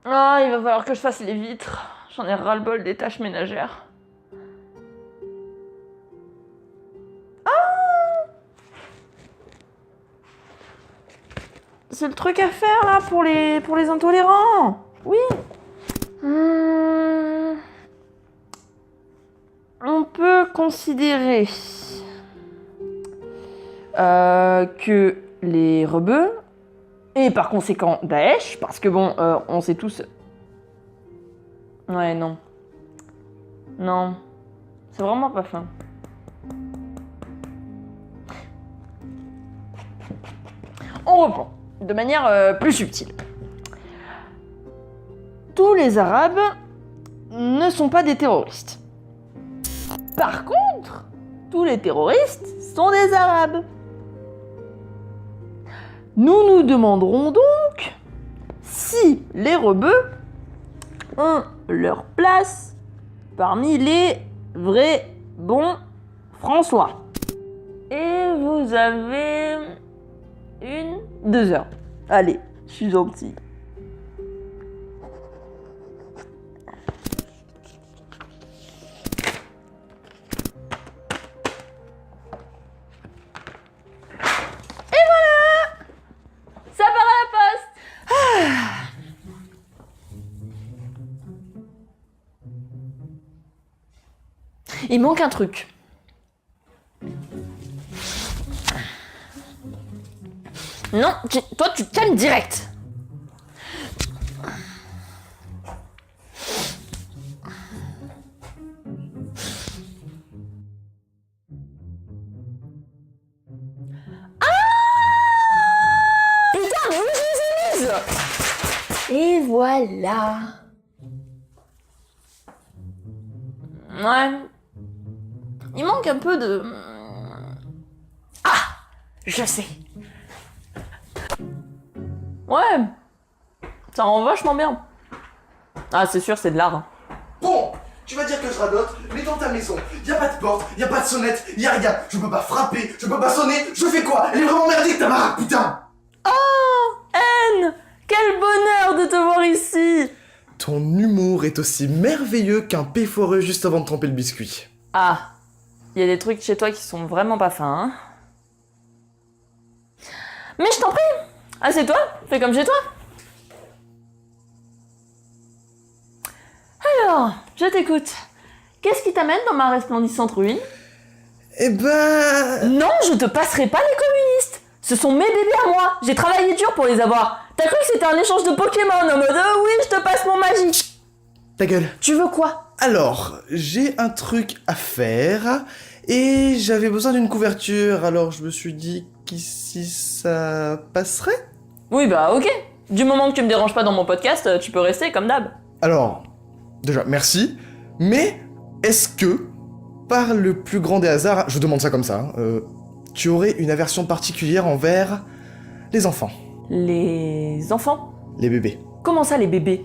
Ah, il va falloir que je fasse les vitres. J'en ai ras-le-bol des tâches ménagères. C'est le truc à faire là pour les intolérants. Oui. On peut considérer que les rebeux, et par conséquent Daesh, parce que bon, on sait tous... Ouais, non. Non. C'est vraiment pas fin. On reprend, de manière plus subtile. Tous les Arabes ne sont pas des terroristes. Par contre, tous les terroristes sont des Arabes. Nous nous demanderons donc si les rebeux ont leur place parmi les vrais bons François. Et vous avez 2 heures. Allez, je suis gentil. Ça part à la poste. Il manque un truc. Non, toi tu te calmes direct. Putain, mais où je les ai mises? Et voilà. Ouais. Il manque un peu de... Ah, je sais. Ouais. Ça rend vachement bien. Ah, c'est sûr, c'est de l'art. Bon, tu vas dire que je radote, mais dans ta maison, y a pas de porte, y a pas de sonnette, y a rien. Je peux pas frapper, je peux pas sonner, je fais quoi? Elle est vraiment merdique ta baraque, putain! Oh, Anne, quel bonheur de te voir ici. Ton humour est aussi merveilleux qu'un pain foireux juste avant de tremper le biscuit. Ah, il y a des trucs chez toi qui sont vraiment pas fins, hein. Mais je t'en prie, assieds-toi, fais comme chez toi. Alors, je t'écoute. Qu'est-ce qui t'amène dans ma resplendissante ruine? Eh ben... Non, je te passerai pas les communistes. Ce sont mes bébés à moi. J'ai travaillé dur pour les avoir. T'as cru que c'était un échange de Pokémon en mode oui, je te passe mon magique. Ta gueule. Tu veux quoi? Alors, j'ai un truc à faire, et j'avais besoin d'une couverture, alors je me suis dit qu'ici ça passerait? Oui, bah ok. Du moment que tu me déranges pas dans mon podcast, tu peux rester comme d'hab. Alors, déjà, merci, mais est-ce que, par le plus grand des hasards, je demande ça comme ça, tu aurais une aversion particulière envers les enfants, Les enfants? les bébés? Comment ça, les bébés?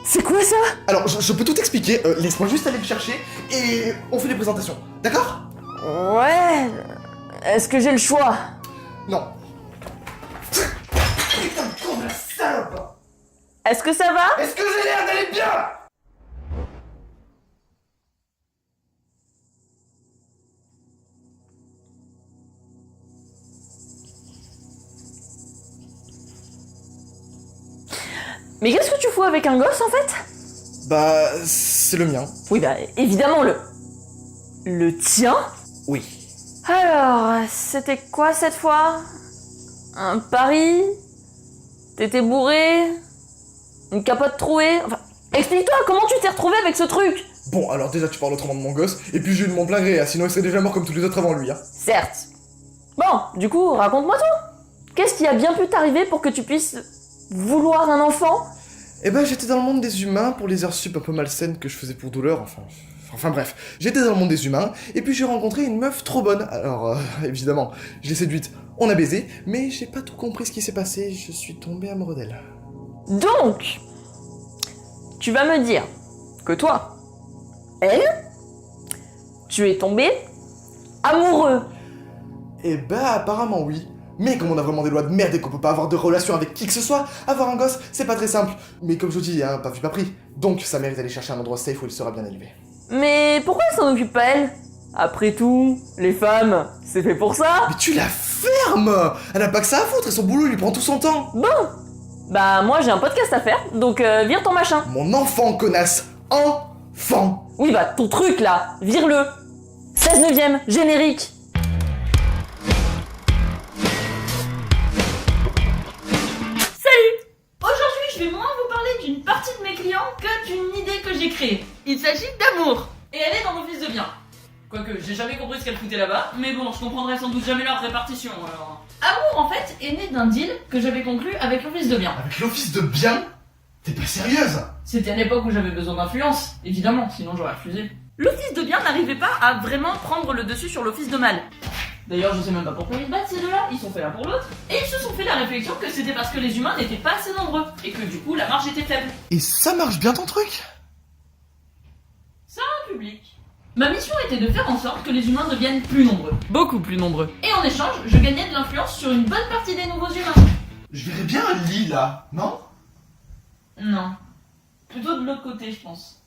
C'est quoi ça? Alors, je peux tout expliquer, laisse-moi juste aller le chercher, et on fait les présentations, d'accord? Ouais. Est-ce que j'ai le choix? Non. Putain de con de la salope! Est-ce que ça va? Est-ce que j'ai l'air d'aller bien? Mais qu'est-ce que tu fous avec un gosse en fait? Bah, c'est le mien. Oui, bah évidemment le tien? Oui. Alors, c'était quoi cette fois? Un pari? T'étais bourré? Une capote trouée? Enfin, explique-toi, comment tu t'es retrouvé avec ce truc? Bon, alors déjà tu parles autrement de mon gosse, et puis j'ai eu de mon plein gré, hein, sinon il serait déjà mort comme tous les autres avant lui, hein. Certes. Bon, du coup, raconte-moi tout. Qu'est-ce qui a bien pu t'arriver pour que tu puisses vouloir un enfant? Eh ben, j'étais dans le monde des humains pour les heures sup un peu malsaines que je faisais pour douleur, enfin bref. J'étais dans le monde des humains, et puis j'ai rencontré une meuf trop bonne. Alors, évidemment, je l'ai séduite, on a baisé, mais j'ai pas tout compris ce qui s'est passé, je suis tombé amoureux d'elle. Donc, tu vas me dire que toi, elle, tu es tombé amoureux. Eh ben, apparemment oui. Mais comme on a vraiment des lois de merde et qu'on peut pas avoir de relation avec qui que ce soit, avoir un gosse, c'est pas très simple. Mais comme je vous dis, hein, pas vu pas pris. Donc ça mérite d'aller chercher un endroit safe où il sera bien élevé. Mais pourquoi elle s'en occupe pas elle? Après tout, les femmes, c'est fait pour ça. Mais tu la fermes! Elle a pas que ça à foutre et son boulot il lui prend tout son temps. Bon, bah moi j'ai un podcast à faire, donc vire ton machin. Mon enfant, connasse! Enfant! Oui bah ton truc là, vire-le. 16 neuvième, générique. Aujourd'hui, je vais moins vous parler d'une partie de mes clients que d'une idée que j'ai créée. Il s'agit d'Amour. Et elle est dans l'office de bien. Quoique, j'ai jamais compris ce qu'elle foutait là-bas, mais bon, je comprendrai sans doute jamais leur répartition, alors... Amour, en fait, est né d'un deal que j'avais conclu avec l'office de bien. Avec l'office de bien? T'es pas sérieuse? C'était à l'époque où j'avais besoin d'influence, évidemment, sinon j'aurais refusé. L'office de bien n'arrivait pas à vraiment prendre le dessus sur l'office de mal. D'ailleurs, je sais même pas pourquoi ils se battent ces deux-là, ils sont faits l'un pour l'autre. Et ils se sont fait la réflexion que c'était parce que les humains n'étaient pas assez nombreux, et que du coup la marge était faible. Et ça marche bien ton truc? Ça a un public. Ma mission était de faire en sorte que les humains deviennent plus nombreux. Beaucoup plus nombreux. Et en échange, je gagnais de l'influence sur une bonne partie des nouveaux humains. Je verrais bien un lit là, non? Non. Plutôt de l'autre côté, je pense.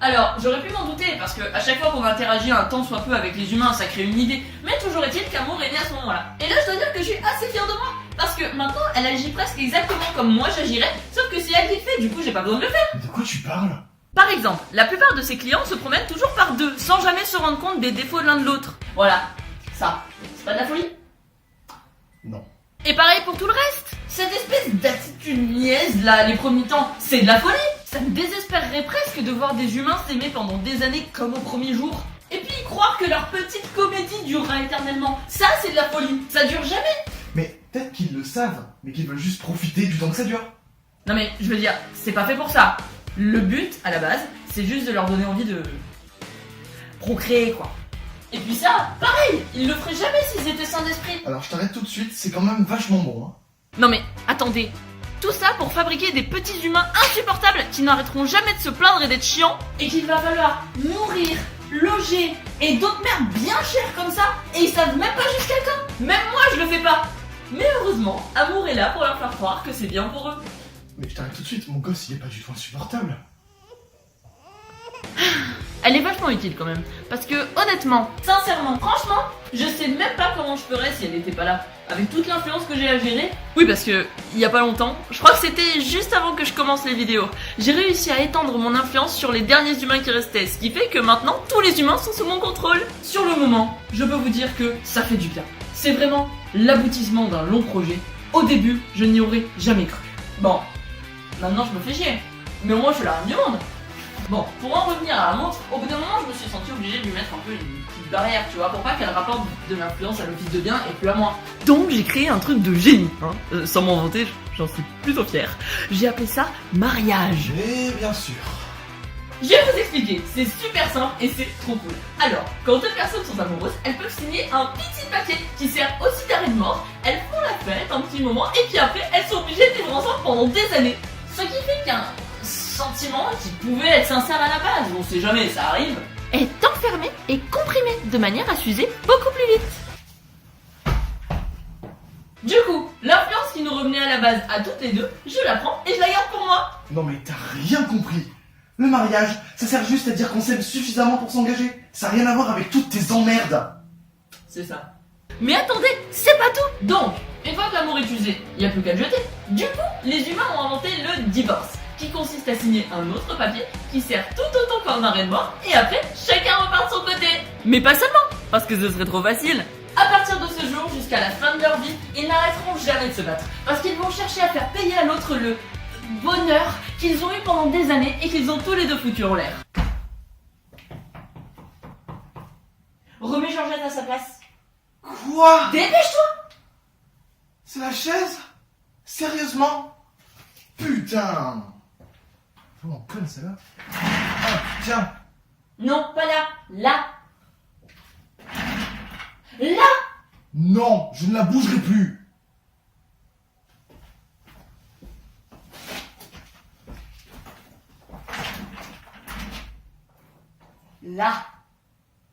Alors, j'aurais pu m'en douter, parce que à chaque fois qu'on interagit un tant soit peu avec les humains, ça crée une idée. Mais toujours est-il qu'Amour est né à ce moment-là. Et là, je dois dire que je suis assez fière de moi. Parce que maintenant, elle agit presque exactement comme moi j'agirais, sauf que c'est elle qui le fait, du coup j'ai pas besoin de le faire. Mais de quoi tu parles? Par exemple, la plupart de ses clients se promènent toujours par deux, sans jamais se rendre compte des défauts de l'un de l'autre. Voilà, ça, c'est pas de la folie? Non. Et pareil pour tout le reste. Cette espèce d'attitude niaise là, les premiers temps, c'est de la folie. Ça me désespérerait presque de voir des humains s'aimer pendant des années comme au premier jour. Et puis croire que leur petite comédie durera éternellement. Ça, c'est de la folie. Ça dure jamais. Mais peut-être qu'ils le savent, mais qu'ils veulent juste profiter du temps que ça dure. Non mais, je veux dire, c'est pas fait pour ça. Le but, à la base, c'est juste de leur donner envie de... procréer, quoi. Et puis ça, pareil, ils le feraient jamais s'ils étaient sains d'esprit. Alors je t'arrête tout de suite, c'est quand même vachement bon, hein. Non mais, attendez. Tout ça pour fabriquer des petits humains insupportables qui n'arrêteront jamais de se plaindre et d'être chiants, et qu'il va falloir nourrir, loger, et d'autres merdes bien chères comme ça, et ils savent même pas juste quelqu'un. Même moi, je le fais pas. Mais heureusement, Amour est là pour leur faire croire que c'est bien pour eux. Mais je t'arrête tout de suite, mon gosse il est pas du tout insupportable. Elle est vachement utile quand même. Parce que honnêtement, sincèrement, franchement, je sais même pas comment je ferais si elle était pas là. Avec toute l'influence que j'ai à gérer. Oui, parce que il y a pas longtemps, je crois que c'était juste avant que je commence les vidéos, j'ai réussi à étendre mon influence sur les derniers humains qui restaient. Ce qui fait que maintenant, tous les humains sont sous mon contrôle. Sur le moment, je peux vous dire que ça fait du bien. C'est vraiment l'aboutissement d'un long projet. Au début, je n'y aurais jamais cru. Bon, maintenant je me fais chier. Mais au moins je suis la reine du monde. Bon, pour en revenir à Amour, au bout d'un moment, je me suis senti obligé de lui mettre un peu une petite barrière, tu vois, pour pas qu'elle rapporte de l'influence à l'office de bien et plus à moi. Donc j'ai créé un truc de génie, hein. Sans m'en vanter, j'en suis plutôt fier. J'ai appelé ça mariage. Mais bien sûr. Je vais vous expliquer, c'est super simple et c'est trop cool. Alors, quand deux personnes sont amoureuses, elles peuvent signer un petit papier qui sert aussi d'arrêt de mort, elles font la fête un petit moment et puis après elles sont obligées de vivre ensemble pendant des années. Ce qui fait qu'un sentiment qui pouvait être sincère à la base, on sait jamais, ça arrive, est enfermé et comprimé de manière à s'user beaucoup plus vite. Du coup, l'influence qui nous revenait à la base à toutes les deux, je la prends et je la garde pour moi. Non mais t'as rien compris. Le mariage, ça sert juste à dire qu'on s'aime suffisamment pour s'engager. Ça n'a rien à voir avec toutes tes emmerdes. C'est ça. Mais attendez, c'est pas tout. Donc, une fois que l'amour est usé, il n'y a plus qu'à le jeter. Du coup, les humains ont inventé le divorce, qui consiste à signer un autre papier qui sert tout autant qu'un arrêt de mort, et après, chacun repart de son côté. Mais pas seulement, parce que ce serait trop facile. À partir de ce jour, jusqu'à la fin de leur vie, ils n'arrêteront jamais de se battre, parce qu'ils vont chercher à faire payer à l'autre le bonheur qu'ils ont eu pendant des années et qu'ils ont tous les deux foutu en l'air. Remets Georgette à sa place. Quoi? Dépêche-toi! C'est la chaise? Sérieusement? Putain! Vraiment conne celle-là. Ah, tiens! Non, pas là, là. Là! Non, je ne la bougerai plus! Là.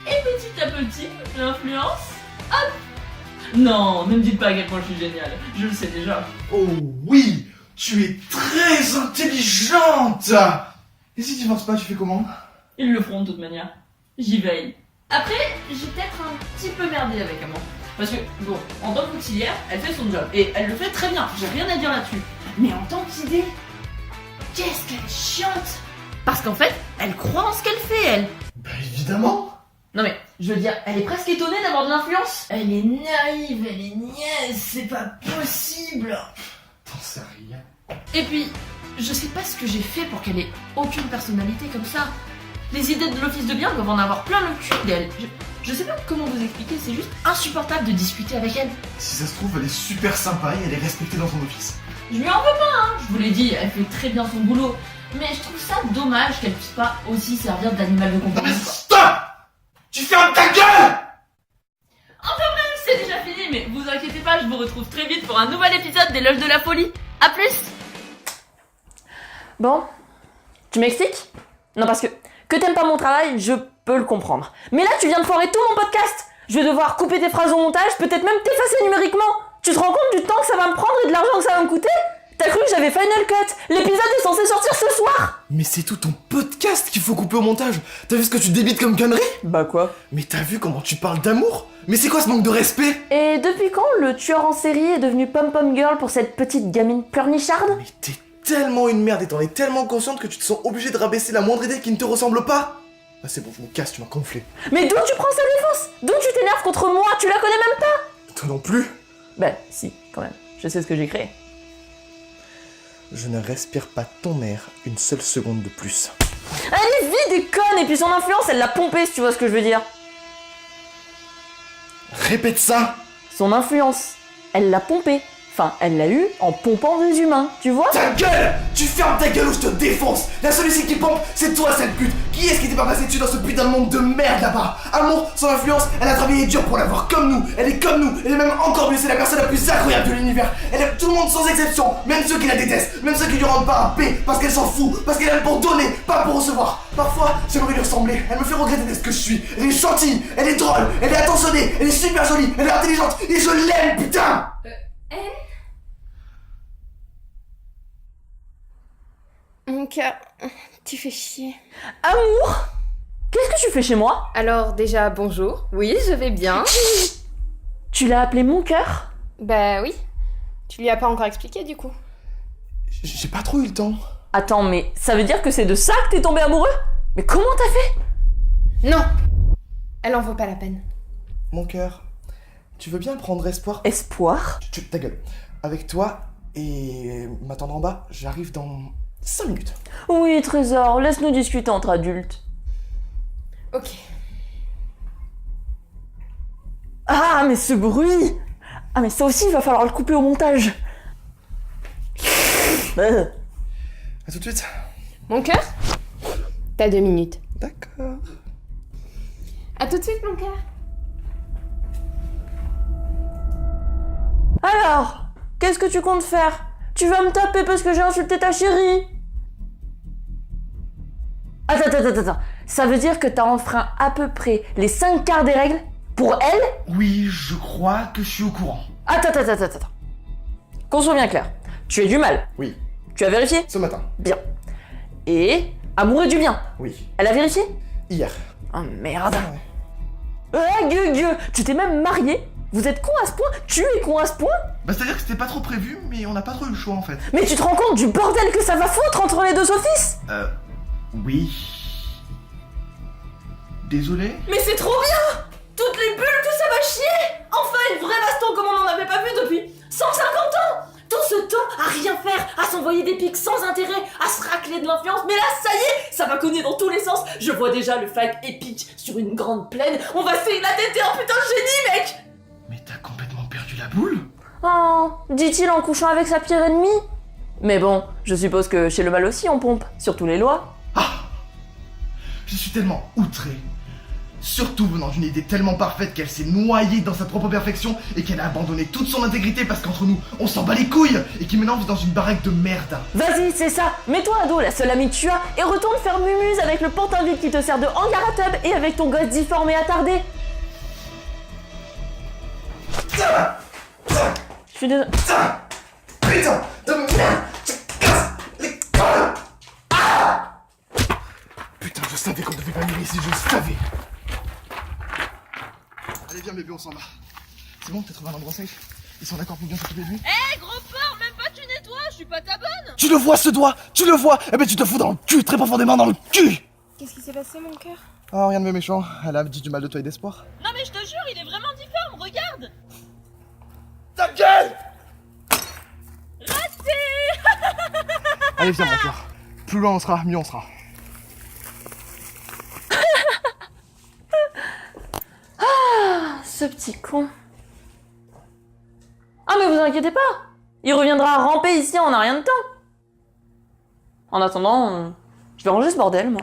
Et petit à petit, l'influence, hop, Non, ne me dites pas à quel point je suis géniale. Je le sais déjà. Oh oui, tu es très intelligente. Et si tu penses pas, tu fais comment? Ils le feront de toute manière. J'y veille. Après, j'ai peut-être un petit peu merdé avec Amour. Parce que, bon, en tant qu'auxiliaire, elle fait son job. Et elle le fait très bien, j'ai rien à dire là-dessus. Mais en tant qu'idée, qu'est-ce qu'elle est chiante! Parce qu'en fait, elle croit en ce qu'elle fait, elle. Bah évidemment. Non mais, je veux dire, elle est presque étonnée d'avoir de l'influence. Elle est naïve, elle est niaise, c'est pas possible. T'en sais rien. Et puis, je sais pas ce que j'ai fait pour qu'elle ait aucune personnalité comme ça. Les idées de l'office de bien doivent en avoir plein le cul d'elle. Je sais pas comment vous expliquer, c'est juste insupportable de discuter avec elle. Si ça se trouve, elle est super sympa et elle est respectée dans son office. Je lui en veux pas, hein. Je vous l'ai dit, elle fait très bien son boulot. Mais je trouve ça dommage qu'elle puisse pas aussi servir d'animal de Non compagnie. mais stop! Tu fermes ta gueule! C'est déjà fini, mais vous inquiétez pas, je vous retrouve très vite pour un nouvel épisode des Loges de la Folie. A plus! Bon, tu m'expliques? Non, parce que t'aimes pas mon travail, je peux le comprendre. Mais là, tu viens de foirer tout mon podcast. Je vais devoir couper tes phrases au montage, peut-être même t'effacer numériquement. Tu te rends compte du temps que ça va me prendre et de l'argent que ça va me coûter? T'as cru que j'avais Final Cut? L'épisode est censé sortir ce soir! Mais c'est tout ton podcast qu'il faut couper au montage. T'as vu ce que tu débites comme connerie? Bah quoi? Mais t'as vu comment tu parles d'amour? Mais c'est quoi ce manque de respect? Et depuis quand le tueur en série est devenu pom-pom girl pour cette petite gamine pleurnicharde? Mais t'es tellement une merde et t'en es tellement consciente que tu te sens obligé de rabaisser la moindre idée qui ne te ressemble pas. Ah c'est bon, je me casse, tu m'as gonflé. Mais d'où tu prends cette défense? D'où tu t'énerves contre moi? Tu la connais même pas? Toi non plus? Bah si, quand même. Je sais ce que j'ai créé. Je ne respire pas ton air une seule seconde de plus. Elle est vide et conne, et puis son influence, elle l'a pompée, si tu vois ce que je veux dire. Répète ça! Son influence, elle l'a pompée. Enfin, elle l'a eu en pompant des humains, tu vois? Ta gueule! Tu fermes ta gueule ou je te défonce! La seule ici qui pompe, c'est toi cette pute! Qui est-ce qui t'est pas passé dessus dans ce putain de monde de merde là-bas? Amour, son influence, elle a travaillé dur pour l'avoir comme nous! Elle est comme nous! Elle est même encore mieux, c'est la personne la plus incroyable de l'univers! Elle aime tout le monde sans exception! Même ceux qui la détestent! Même ceux qui lui rendent pas un P! Parce qu'elle s'en fout! Parce qu'elle aime pour donner, pas pour recevoir! Parfois, j'aimerais lui ressembler! Elle me fait regretter d'être ce que je suis! Elle est gentille! Elle est drôle! Elle est attentionnée! Elle est super jolie! Elle est intelligente! Et je l'aime, putain! Mon cœur, tu fais chier. Amour! Qu'est-ce que tu fais chez moi? Alors déjà, bonjour. Oui, je vais bien. Tu l'as appelé mon cœur? Bah oui. Tu lui as pas encore expliqué du coup? J'ai pas trop eu le temps. Attends, mais ça veut dire que c'est de ça que t'es tombé amoureux? Mais comment t'as fait? Non. Elle en vaut pas la peine. Mon cœur, tu veux bien prendre espoir? Espoir? Ta gueule. Avec toi et m'attendre en bas, j'arrive dans 5 minutes. Oui, trésor, laisse-nous discuter entre adultes. Ok. Ah, mais ce bruit! Ah, mais ça aussi, il va falloir le couper au montage. À tout de suite. Mon cœur? T'as 2 minutes. D'accord. À tout de suite, mon cœur. Alors, qu'est-ce que tu comptes faire? Tu vas me taper parce que j'ai insulté ta chérie? Attends. Ça veut dire que t'as enfreint à peu près les 5 quarts des règles pour elle? Oui, je crois que je suis au courant. Attends. Qu'on soit bien clair. Tu es du mal. Oui, Tu as vérifié? ce matin. Bien. Et amour est du bien. Oui, Elle a vérifié? hier. Oh merde. Ouais. Ah, gueux. Tu t'es même marié? Vous êtes con à ce point? Tu es con à ce point? Bah c'est-à-dire que c'était pas trop prévu, mais on n'a pas trop eu le choix en fait. Mais tu te rends compte du bordel que ça va foutre entre les deux offices? Oui. Désolé. Mais c'est trop bien! Toutes les bulles, tout ça va chier! Enfin une vraie baston comme on n'en avait pas vu depuis 150 ans! Tout ce temps à rien faire, à s'envoyer des pics sans intérêt, à se racler de l'influence, mais là ça y est, ça va cogner dans tous les sens. Je vois déjà le fight épique sur une grande plaine, on va se faire la tête et un putain de génie mec! Mais t'as complètement perdu la boule? Oh, dit-il en couchant avec sa pire ennemie. Mais bon, je suppose que chez le mal aussi on pompe, surtout les lois. Je suis tellement outré. Surtout venant d'une idée tellement parfaite qu'elle s'est noyée dans sa propre perfection et qu'elle a abandonné toute son intégrité parce qu'entre nous, on s'en bat les couilles et qui maintenant vit dans une baraque de merde. Vas-y, c'est ça, mets-toi à dos la seule amie que tu as et retourne faire mumuse avec le pantin vide qui te sert de hangar à tub et avec ton gosse difforme et attardé. Je suis désolée. Putain de merde. Tu casses les couilles. Putain, je savais qu'on devait pas venir ici, je savais. Allez, viens bébé, on s'en va. C'est bon, t'as trouvé un endroit safe? Ils sont d'accord pour bien s'occuper de lui? Eh gros porc, même pas tu nettoies, je suis pas ta bonne. Tu le vois ce doigt? Tu le vois? Eh ben tu te fous dans le cul, très profondément dans le cul. Qu'est-ce qui s'est passé, mon cœur? Oh, rien de méchant, elle a dit du mal de toi et d'espoir. Non mais je te jure, il est vraiment difforme, regarde. Ta gueule! Raté. Allez, viens mon cœur. Plus loin on sera, mieux on sera. Ce petit con. Ah mais vous inquiétez pas, il reviendra ramper ici en un rien de temps. En attendant, je vais ranger ce bordel moi.